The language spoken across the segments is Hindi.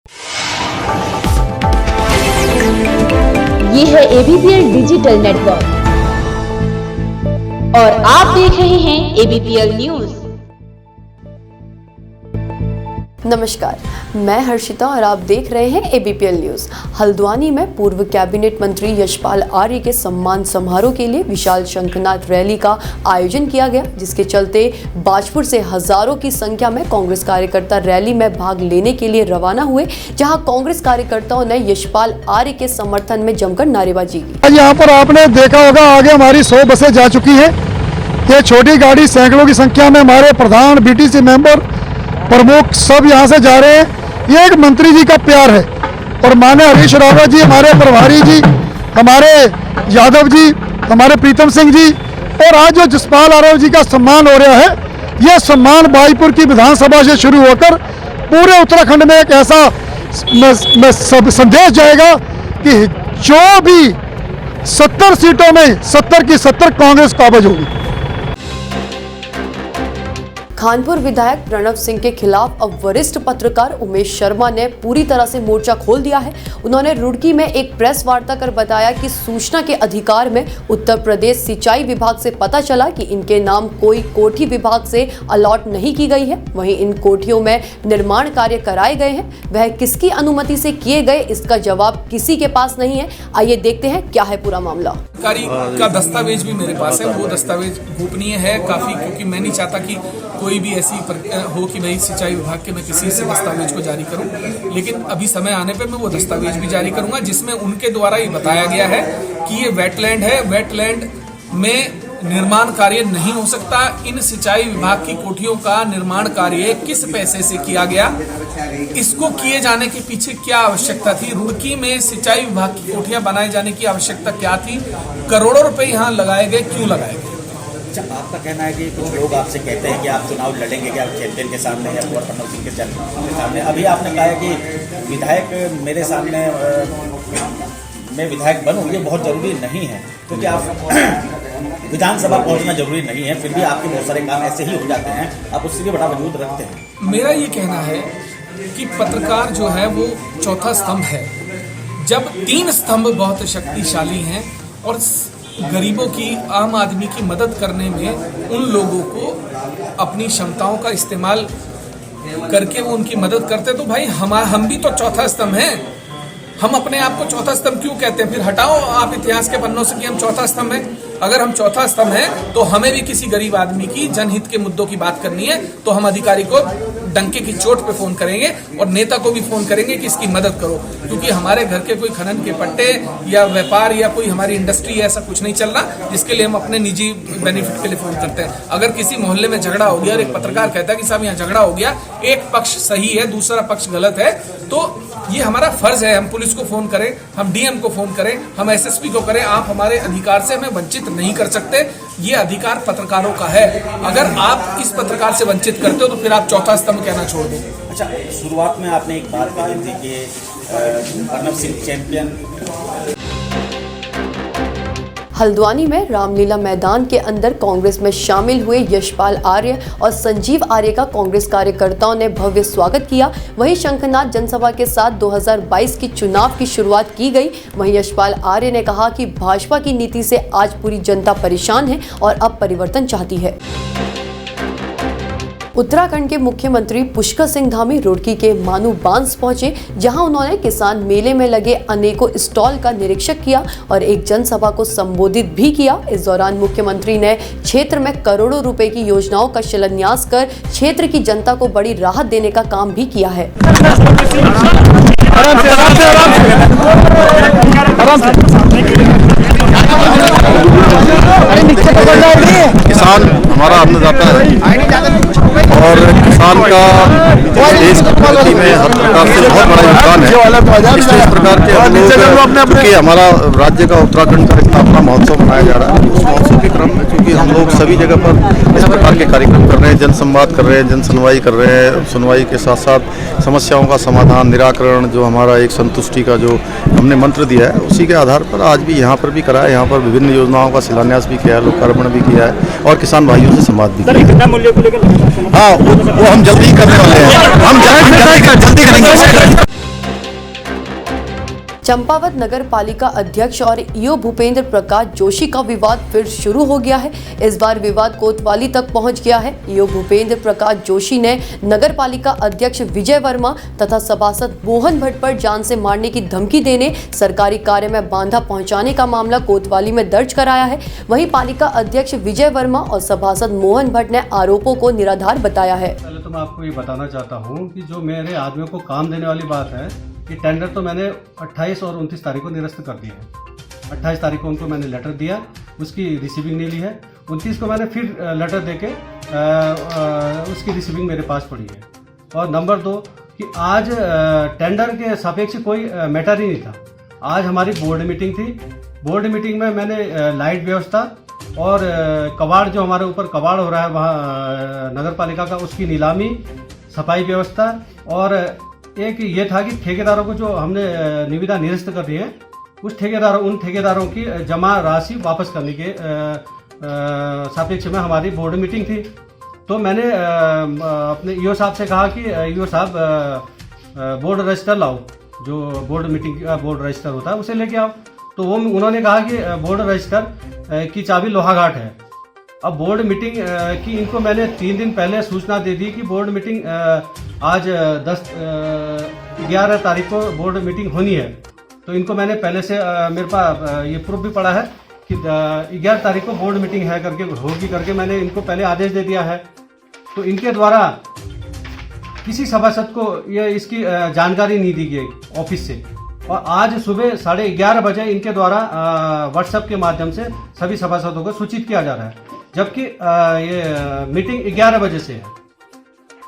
ये है ABPL डिजिटल नेटवर्क और आप देख रहे हैं ABPL न्यूज। नमस्कार, मैं हर्षिता और आप देख रहे हैं ABPL न्यूज। हल्द्वानी में पूर्व कैबिनेट मंत्री यशपाल आर्य के सम्मान समारोह के लिए विशाल शंखनाद रैली का आयोजन किया गया, जिसके चलते बाजपुर से हजारों की संख्या में कांग्रेस कार्यकर्ता रैली में भाग लेने के लिए रवाना हुए, जहां कांग्रेस कार्यकर्ताओं ने यशपाल आर्य के समर्थन में जमकर नारेबाजी की। यहाँ पर आपने देखा होगा, आगे हमारी 100 बसें जा चुकी हैं। ये छोटी गाड़ी सैकड़ों की संख्या में हमारे प्रधान, BTC मेंबर, प्रमुख सब यहाँ से जा रहे हैं। ये एक मंत्री जी का प्यार है और माननीय हरीश रावत जी, हमारे प्रभारी जी, हमारे यादव जी, हमारे प्रीतम सिंह जी, और आज जो यशपाल आर्य जी का सम्मान हो रहा है, ये सम्मान बाजपुर की विधानसभा से शुरू होकर पूरे उत्तराखंड में एक ऐसा संदेश जाएगा कि जो भी 70 सीटों में 70 की 70 कांग्रेस काबिज होगी। खानपुर विधायक प्रणव सिंह के खिलाफ अब वरिष्ठ पत्रकार उमेश शर्मा ने पूरी तरह से मोर्चा खोल दिया है। उन्होंने रुड़की में एक प्रेस वार्ता कर बताया कि सूचना के अधिकार में उत्तर प्रदेश सिंचाई विभाग से पता चला कि इनके नाम कोई कोठी विभाग से अलॉट नहीं की गई है। वहीं इन कोठियों में निर्माण कार्य कराए गए हैं, वह किसकी अनुमति से किए गए, इसका जवाब किसी के पास नहीं है। आइए देखते हैं क्या है पूरा मामला। का दस्तावेज भी मेरे पास है, वो दस्तावेज गोपनीय है काफी, क्योंकि मैं नहीं चाहता कि कोई भी ऐसी हो कि भाई सिंचाई विभाग के मैं किसी से दस्तावेज को जारी करूं। लेकिन अभी समय आने पे मैं वो दस्तावेज भी जारी करूंगा, जिसमें उनके द्वारा ये बताया गया है कि ये वेटलैंड है, वेटलैंड में निर्माण कार्य नहीं हो सकता। इन सिंचाई विभाग की कोठियों का निर्माण कार्य किस पैसे से किया गया, इसको किए जाने के पीछे क्या आवश्यकता थी, रुड़की में सिंचाई विभाग की कोठियां बनाए जाने की आवश्यकता क्या थी, करोड़ों रुपए यहाँ लगाए गए, क्यों लगाए गए। अच्छा, आपका कहना है कि कुछ लोग आपसे कहते हैं कि आप चुनाव लड़ेंगे क्या चैंपियन के सामने या प्रणव सिंह के सामने। अभी आपने कहा है कि विधायक मेरे सामने मैं विधायक बनूं, ये बहुत जरूरी नहीं है, क्योंकि आप विधानसभा पहुंचना जरूरी नहीं है, फिर भी आपके बहुत सारे काम ऐसे ही हो जाते हैं, आप उससे भी बड़ा वजूद रखते हैं। मेरा ये कहना है कि पत्रकार जो है वो चौथा स्तंभ है। जब 3 स्तंभ बहुत शक्तिशाली हैं और गरीबों की, आम आदमी की मदद करने में उन लोगों को अपनी क्षमताओं का इस्तेमाल करके वो उनकी मदद करते, तो भाई हम भी तो चौथा स्तंभ हैं। हम अपने आप को चौथा स्तंभ क्यों कहते हैं? फिर हटाओ आप इतिहास के पन्नों से कि हम चौथा स्तंभ हैं। अगर हम चौथा स्तंभ हैं तो हमें भी किसी गरीब आदमी की जनहित के मुद्दों की बात करनी है, तो हम अधिकारी को डंके की चोट पे फोन करेंगे और नेता को भी फोन करेंगे कि इसकी मदद करो, क्योंकि हमारे घर के कोई खनन के पट्टे या व्यापार या कोई हमारी इंडस्ट्री ऐसा कुछ नहीं चल रहा जिसके लिए हम अपने निजी बेनिफिट के लिए फोन करते हैं। अगर किसी मोहल्ले में झगड़ा हो गया और एक पत्रकार कहता है कि साहब यहाँ झगड़ा हो गया, एक पक्ष सही है, दूसरा पक्ष गलत है, तो ये हमारा फर्ज है, हम पुलिस को फोन करें, हम DM को फोन करें, हम SSP को करें। आप हमारे अधिकार से हमें वंचित नहीं कर सकते, ये अधिकार पत्रकारों का है। अगर आप इस पत्रकार से वंचित करते हो तो फिर आप चौथा स्तंभ कहना छोड़ दो। अच्छा, शुरुआत में आपने एक बात कही थी कि प्रणव सिंह चैंपियन। हल्द्वानी में रामलीला मैदान के अंदर कांग्रेस में शामिल हुए यशपाल आर्य और संजीव आर्य का कांग्रेस कार्यकर्ताओं ने भव्य स्वागत किया। वहीं शंखनाद जनसभा के साथ 2022 की चुनाव की शुरुआत की गई। वहीं यशपाल आर्य ने कहा कि भाजपा की नीति से आज पूरी जनता परेशान है और अब परिवर्तन चाहती है। उत्तराखंड के मुख्यमंत्री पुष्कर सिंह धामी रुड़की के मानू बांस पहुंचे, जहां उन्होंने किसान मेले में लगे अनेकों स्टॉल का निरीक्षण किया और एक जनसभा को संबोधित भी किया। इस दौरान मुख्यमंत्री ने क्षेत्र में करोड़ों रुपए की योजनाओं का शिलान्यास कर क्षेत्र की जनता को बड़ी राहत देने का काम भी किया है। किसान हमारा अन्नदाता है और किसान का देश की प्रगति में हर प्रकार से बहुत बड़ा योगदान है। इसलिए इस प्रकार के हम लोग, क्योंकि हमारा राज्य का उत्तराखंड का स्थापना महोत्सव मनाया जा रहा है, उस महोत्सव के क्रम में क्योंकि हम लोग सभी जगह पर इस प्रकार के कार्यक्रम कर रहे हैं, जन संवाद कर रहे हैं, जन सुनवाई कर रहे हैं, सुनवाई के साथ साथ समस्याओं का समाधान, निराकरण, जो हमारा एक संतुष्टि का जो हमने मंत्र दिया है, उसी के आधार पर आज भी यहाँ पर भी करा है। यहाँ पर विभिन्न योजनाओं का शिलान्यास भी किया है, लोकार्पण भी किया है और किसान भाइयों से संवाद भी किया। हाँ, वो हम जल्दी करने वाले हैं, हम जल्दी करेंगे। चंपावत नगर पालिका अध्यक्ष और ईओ भूपेंद्र प्रकाश जोशी का विवाद फिर शुरू हो गया है। इस बार विवाद कोतवाली तक पहुंच गया है। ईओ भूपेंद्र प्रकाश जोशी ने नगर पालिका अध्यक्ष विजय वर्मा तथा सभासद मोहन भट्ट पर जान से मारने की धमकी देने, सरकारी कार्य में बाधा पहुंचाने का मामला कोतवाली में दर्ज कराया है। वहीं पालिका अध्यक्ष विजय वर्मा और सभासद मोहन भट्ट ने आरोपों को निराधार बताया है। पहले तो मैं आपको ये बताना चाहता हूँ कि जो मेरे आदमियों को काम देने वाली बात है, ये टेंडर तो मैंने 28 और 29 तारीख को निरस्त कर दिया है। 28 तारीख को उनको मैंने लेटर दिया, उसकी रिसीविंग नहीं ली है। 29 को मैंने फिर लेटर देके उसकी रिसीविंग मेरे पास पड़ी है। और नंबर 2 कि आज टेंडर के सापेक्ष कोई मैटर ही नहीं था। आज हमारी बोर्ड मीटिंग थी। बोर्ड मीटिंग में मैंने लाइट व्यवस्था और कबाड़, जो हमारे ऊपर कबाड़ हो रहा है वहाँ नगर पालिका का, उसकी नीलामी, सफाई व्यवस्था, और एक ये था कि ठेकेदारों को जो हमने निविदा निरस्त कर दी है, उन ठेकेदारों की जमा राशि वापस करने के सापेक्ष में हमारी बोर्ड मीटिंग थी। तो मैंने अपने ईओ साहब से कहा कि ईओ साहब बोर्ड रजिस्टर लाओ, जो बोर्ड मीटिंग का बोर्ड रजिस्टर होता है उसे लेके आओ। तो वो उन्होंने कहा कि बोर्ड रजिस्टर की चाबी लोहाघाट है। अब बोर्ड मीटिंग की इनको मैंने 3 दिन पहले सूचना दे दी कि बोर्ड मीटिंग आज 11 तारीख को बोर्ड मीटिंग होनी है। तो इनको मैंने पहले से मेरे पास ये प्रूफ भी पड़ा है कि 11 तारीख को बोर्ड मीटिंग है करके मैंने इनको पहले आदेश दे दिया है। तो इनके द्वारा किसी सभासद को ये इसकी जानकारी नहीं दी गई ऑफिस से, और आज सुबह 11:30 बजे इनके द्वारा व्हाट्सएप के माध्यम से सभी सभासदों को सूचित किया जा रहा है, जबकि ये मीटिंग 11 बजे से है।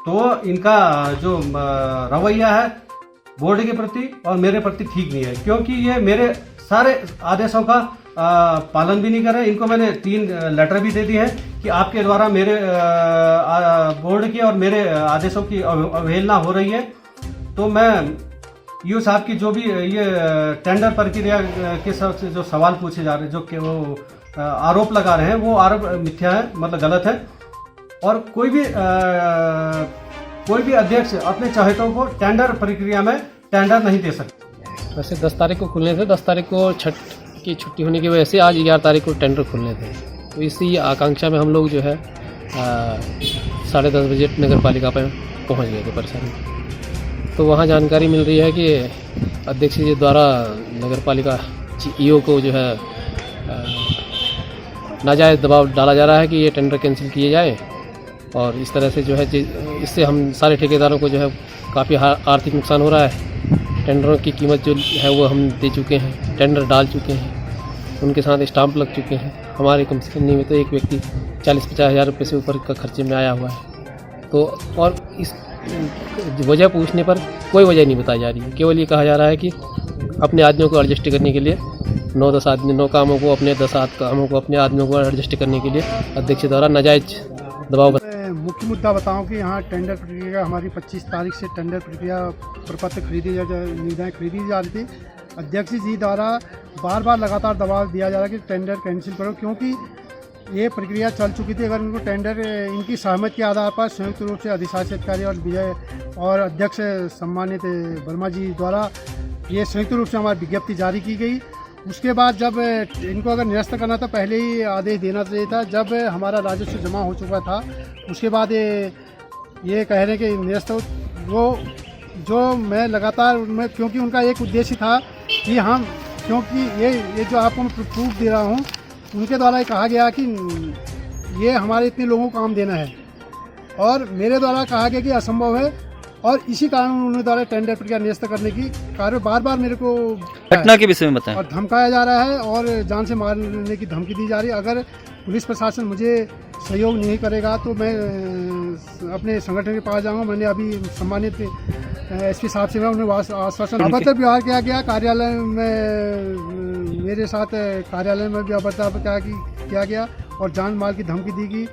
तो इनका जो रवैया है बोर्ड के प्रति और मेरे प्रति ठीक नहीं है, क्योंकि ये मेरे सारे आदेशों का पालन भी नहीं कर रहे। इनको मैंने 3 लेटर भी दे दिए हैं कि आपके द्वारा मेरे बोर्ड की और मेरे आदेशों की अवहेलना हो रही है। तो मैं ईओ साहब की जो भी ये टेंडर प्रक्रिया के जो सवाल पूछे जा रहे हैं, जो कि वो आरोप लगा रहे हैं, वो आरोप मिथ्या है, मतलब गलत है। और कोई भी अध्यक्ष अपने चाहतों को टेंडर प्रक्रिया में टेंडर नहीं दे सकते। वैसे 10 तारीख को खुलने थे, 10 तारीख को छठ की छुट्टी होने की वजह से आज 11 तारीख को टेंडर खुलने थे। तो इसी आकांक्षा में हम लोग जो है 10:30 बजे नगर पालिका पर पहुँच गए थे परेशानी। तो वहाँ जानकारी मिल रही है कि अध्यक्ष जी द्वारा नगर पालिका ईओ को जो है नाजायज़ दबाव डाला जा रहा है कि ये टेंडर कैंसिल किए जाए, और इस तरह से जो है इससे हम सारे ठेकेदारों को जो है काफ़ी आर्थिक नुकसान हो रहा है। टेंडरों की कीमत जो है वो हम दे चुके हैं, टेंडर डाल चुके हैं, उनके साथ स्टाम्प लग चुके हैं। हमारे कंपनी में तो एक व्यक्ति 40-50 हज़ार रुपये से ऊपर का खर्चे में आया हुआ है। तो और इस वजह पूछने पर कोई वजह नहीं बताई जा रही है। केवल ये कहा जा रहा है कि अपने आदमियों को एडजस्ट करने के लिए 9-10 आदमी 9 कामों को अपने 10 कामों को अपने आदमियों को एडजस्ट करने के लिए अध्यक्ष द्वारा नाजायज दबाव। मुख्य मुद्दा बताऊं कि यहाँ टेंडर प्रक्रिया हमारी 25 तारीख से टेंडर प्रक्रिया प्रपत्र निविदाएँ खरीदी जा रही थी। अध्यक्ष जी द्वारा बार बार लगातार दबाव दिया जा रहा है कि टेंडर कैंसिल करो, क्योंकि ये प्रक्रिया चल चुकी थी। अगर इनको टेंडर इनकी सहमति के आधार पर संयुक्त रूप से अधिशासी अधिकारी और विजय और अध्यक्ष सम्मानित वर्मा जी द्वारा ये संयुक्त रूप से हमारी विज्ञप्ति जारी की गई। उसके बाद जब इनको अगर निरस्त करना था पहले ही आदेश देना चाहिए था। जब हमारा राजस्व जमा हो चुका था उसके बाद ये कह रहे हैं कि निरस्त वो जो मैं लगातार उनमें, क्योंकि उनका एक उद्देश्य था कि हम, क्योंकि ये जो आपको मैं प्रूफ दे रहा हूँ, उनके द्वारा ये कहा गया कि ये हमारे इतने लोगों को काम देना है, और मेरे द्वारा कहा गया कि असंभव है, और इसी कारण उन्होंने द्वारा टेंडर प्रक्रिया निरस्त करने की कार्य बार बार मेरे को घटना के विषय में बताएं। और धमकाया जा रहा है और जान से मारने की धमकी दी जा रही है। अगर पुलिस प्रशासन मुझे सहयोग नहीं करेगा तो मैं अपने संगठन के पास जाऊंगा। मैंने अभी सम्मानित एसपी साहब से मैं उन्हें आश्वासन, अभद्र व्यवहार किया गया कार्यालय में, मेरे साथ कार्यालय में भी अभद्र किया गया और जान माल की धमकी दी गई।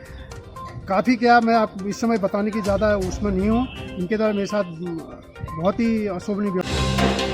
काफ़ी क्या, मैं आप इस समय बताने की ज़्यादा उसमें नहीं हूँ। इनके द्वारा मेरे साथ बहुत ही अशोभनीय व्यवहार।